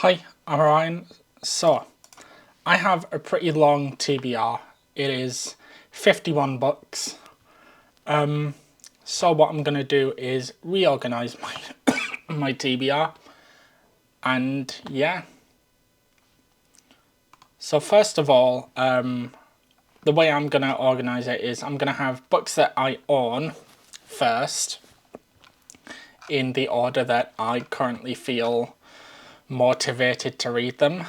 Hi, I'm Ryan. So, I have a pretty long TBR. It is 51 books. So what I'm going to do is reorganize my TBR. And yeah. So first of all, the way I'm going to organize it is I'm going to have books that I own first, in the order that I currently feel motivated to read them.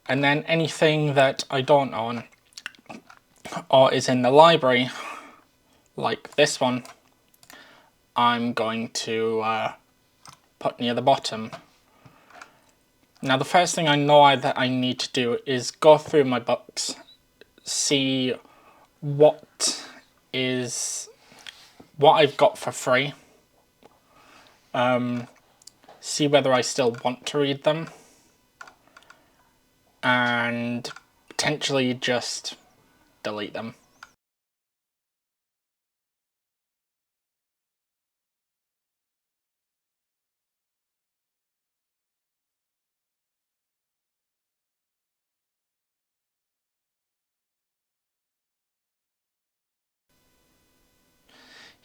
And then anything that I don't own or is in the library, like this one, I'm going to put near the bottom. Now the first thing I know that I need to do is go through my books, see what I've got for free, see whether I still want to read them, and potentially just delete them.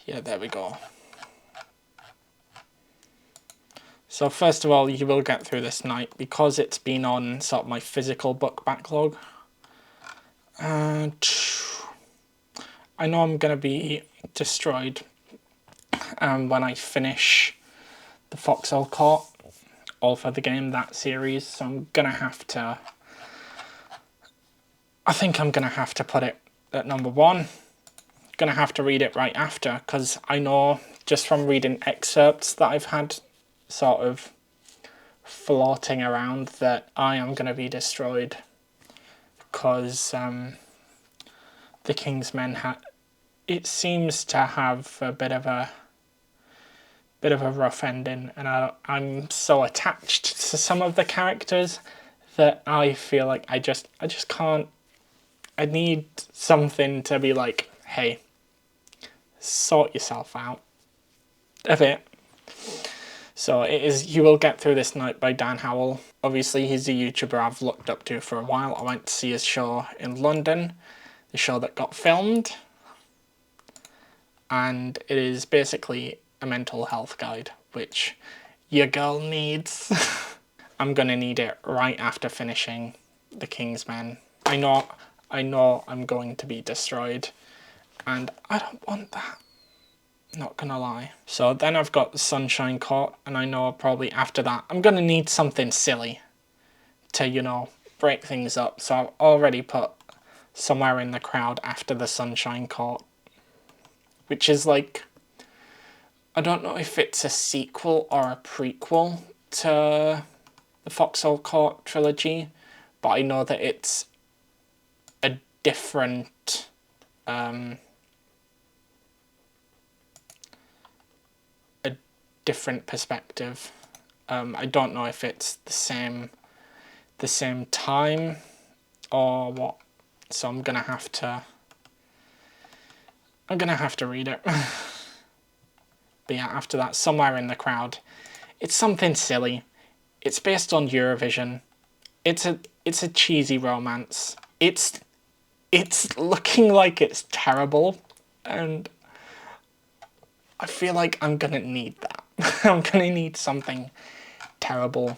Yeah, there we go. So first of all, you will get through this night because it's been on sort of my physical book backlog. And I know I'm going to be destroyed when I finish the Foxhole Court, all for the game, that series. So I'm going to have to... I think I'm going to have to put it at number 1. Going to have to read it right after, because I know just from reading excerpts that I've had sort of floating around that I am going to be destroyed, because the King's Men it seems to have a bit of a rough ending, and I'm so attached to some of the characters that I feel like I just can't. I need something to be like, hey, sort yourself out a bit. So it is You Will Get Through This Night by Dan Howell. Obviously he's a YouTuber I've looked up to for a while. I went to see his show in London, the show that got filmed. And it is basically a mental health guide, which your girl needs. I'm gonna need it right after finishing The King's Men. I know I'm going to be destroyed, and I don't want that. Not gonna lie. So then I've got the Sunshine Court, and I know probably after that I'm gonna need something silly to, you know, break things up. So I've already put Somewhere in the Crowd after the Sunshine Court, which is like, I don't know if it's a sequel or a prequel to the Foxhole Court trilogy, but I know that it's a different perspective. I don't know if it's the same time or what, so I'm gonna have to read it. But yeah, after that, Somewhere in the Crowd. It's something silly. It's based on Eurovision. It's a cheesy romance. It's looking like it's terrible, and I feel like I'm gonna need that. I'm gonna need something terrible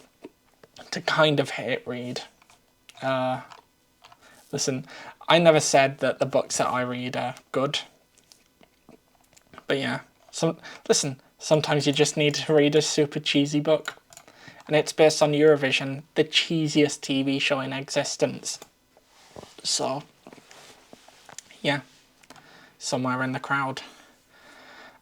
to kind of hate read. Listen, I never said that the books that I read are good. But yeah, sometimes you just need to read a super cheesy book. And it's based on Eurovision, the cheesiest TV show in existence. So, yeah, Somewhere in the Crowd.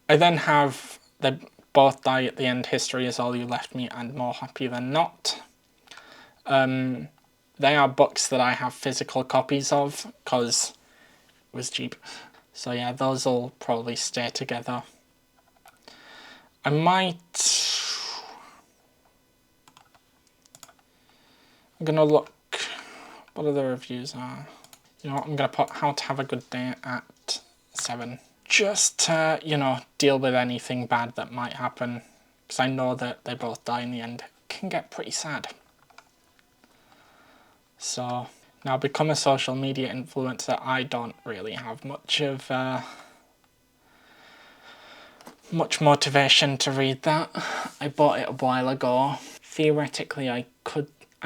I then have They Both Die at the End, History Is All You Left Me, and More Happy Than Not. They are books that I have physical copies of, because it was cheap. So yeah, those will probably stay together. I'm gonna look what other reviews are. You know what, I'm gonna put How to Have a Good Day at 7. Just to, you know, deal with anything bad that might happen. Because I know that they both die in the end. It can get pretty sad. So now become a social media influencer. I don't really have much of much motivation to read that. I bought it a while ago. Theoretically, I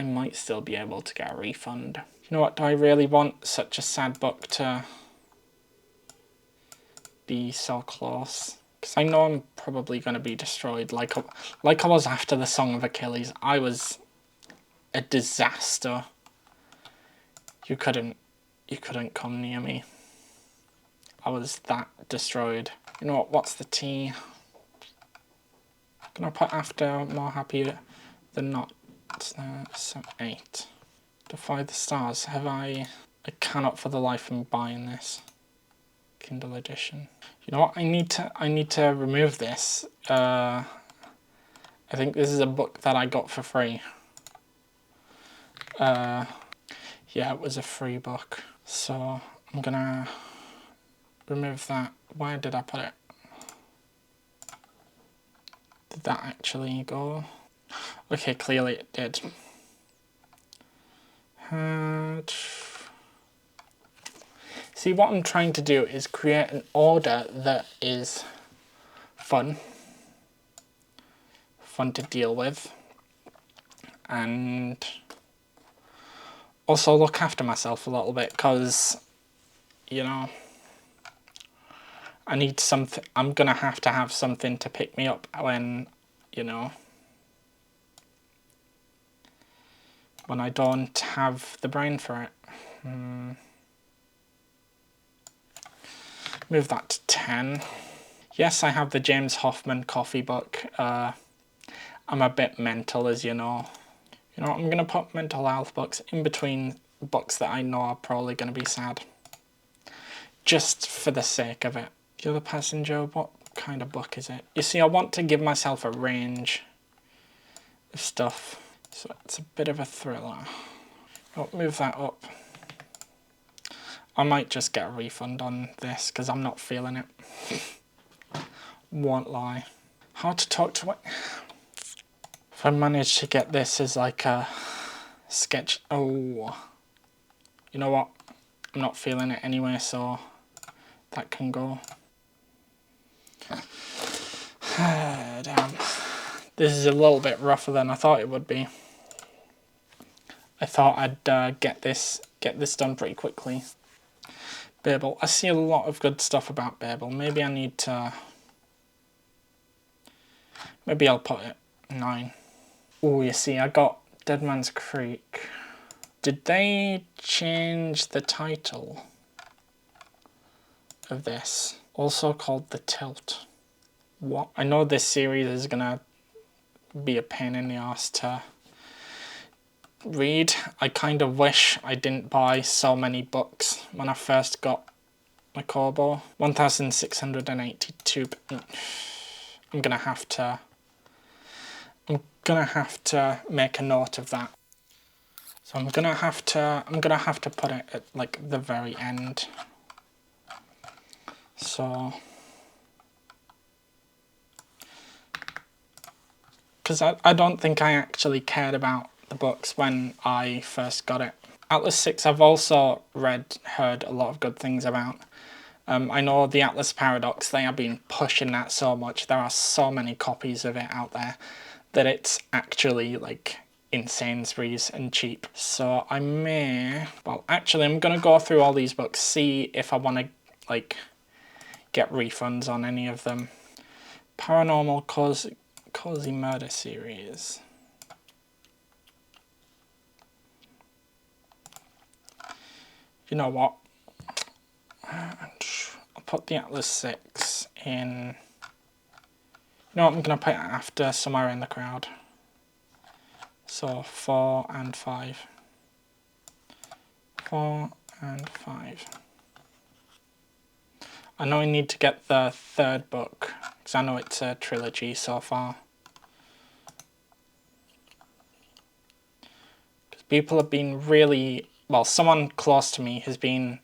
might still be able to get a refund. You know what, do I really want such a sad book to be so close? Because I know I'm probably going to be destroyed like I was after the Song of Achilles. I was a disaster. You couldn't come near me. I was that destroyed. You know what, what's the T? Can I put after more happy than not? So 8. Defy the stars. Have I cannot for the life of me buying this. Kindle edition. You know what? I need to remove this. I think this is a book that I got for free. Yeah, it was a free book. So I'm gonna remove that. Where did I put it? Did that actually go? Okay, clearly it did. See, what I'm trying to do is create an order that is fun to deal with, and also look after myself a little bit, because, you know, I need something. I'm gonna have to have something to pick me up when, you know, when I don't have the brain for it. Move that to 10. Yes, I have the James Hoffmann coffee book. I'm a bit mental, as you know. You know what, I'm going to put mental health books in between books that I know are probably going to be sad. Just for the sake of it. The Other Passenger, what kind of book is it? You see, I want to give myself a range of stuff. So it's a bit of a thriller. I'll move that up. I might just get a refund on this because I'm not feeling it. Won't lie. How to talk to it. If I manage to get this as like a sketch. Oh. You know what? I'm not feeling it anyway, so that can go. Damn. This is a little bit rougher than I thought it would be. I thought I'd get this done pretty quickly. Babel. I see a lot of good stuff about Babel. Maybe I need to... Maybe I'll put it 9. Oh, you see, I got Dead Man's Creek. Did they change the title of this? Also called The Tilt. What? I know this series is gonna be a pain in the arse to read. I kind of wish I didn't buy so many books when I first got my Kobo. 1,682. I'm gonna have to make a note of that. So I'm gonna have to put it at like the very end. So, because I don't think I actually cared about the books when I first got it. Atlas 6 I've also heard a lot of good things about. I know the Atlas Paradox, they have been pushing that so much. There are so many copies of it out there that it's actually like in Sainsbury's and cheap. So I may, well actually I'm going to go through all these books, see if I want to like get refunds on any of them. Paranormal Cozy Murder series. You know what? I'll put the Atlas 6 in. You know what? I'm going to put it after Somewhere in the Crowd. So 4 and 5. 4 and 5. I know I need to get the third book because I know it's a trilogy so far. Because people have been really, well, someone close to me has been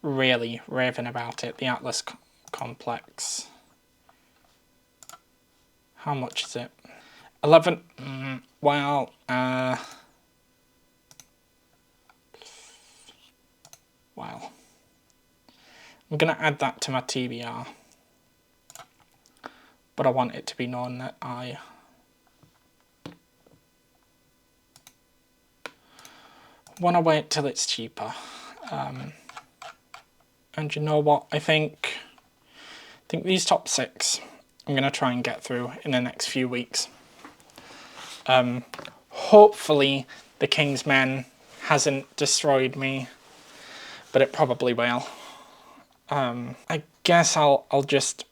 really raving about it, the Atlas Complex. How much is it? 11, well, I'm going to add that to my TBR. But I want it to be known that I want to wait till it's cheaper. And you know what? I think these top 6 I'm going to try and get through in the next few weeks. Hopefully the King's Men hasn't destroyed me, but it probably will. I guess I'll just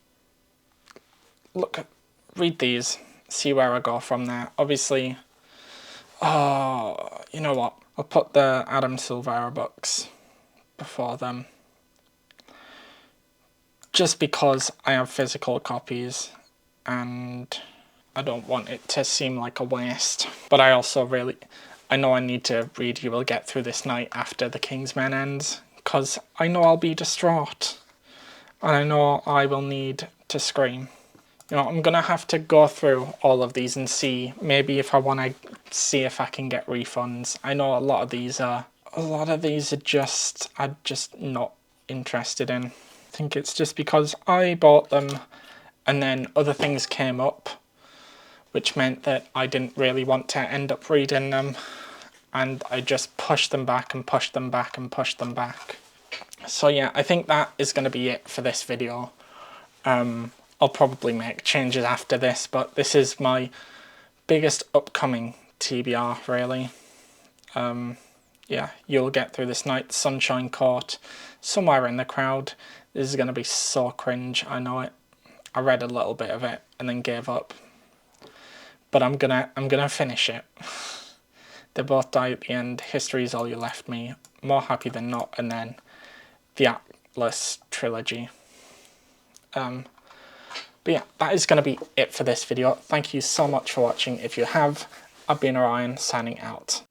read these, see where I go from there. Obviously, you know what? I'll put the Adam Silvera books before them. Just because I have physical copies and I don't want it to seem like a waste. But I also I know I need to read You Will Get Through This Night after The King's Men ends, because I know I'll be distraught. And I know I will need to scream. You know, I'm going to have to go through all of these and see, maybe if I want to see if I can get refunds. I know a lot of these are just, I'm just not interested in. I think it's just because I bought them and then other things came up, which meant that I didn't really want to end up reading them. And I just pushed them back and pushed them back and pushed them back. So yeah, I think that is going to be it for this video. I'll probably make changes after this, but this is my biggest upcoming TBR, really. Yeah, You'll Get Through This Night, Sunshine Court, Somewhere in the Crowd. This is going to be so cringe, I know it. I read a little bit of it and then gave up. But I'm gonna finish it. They both die at the end. History Is All You Left Me, More Happy Than Not, and then the Atlas trilogy. But yeah, that is going to be it for this video. Thank you so much for watching. If you have, I've been Orion, signing out.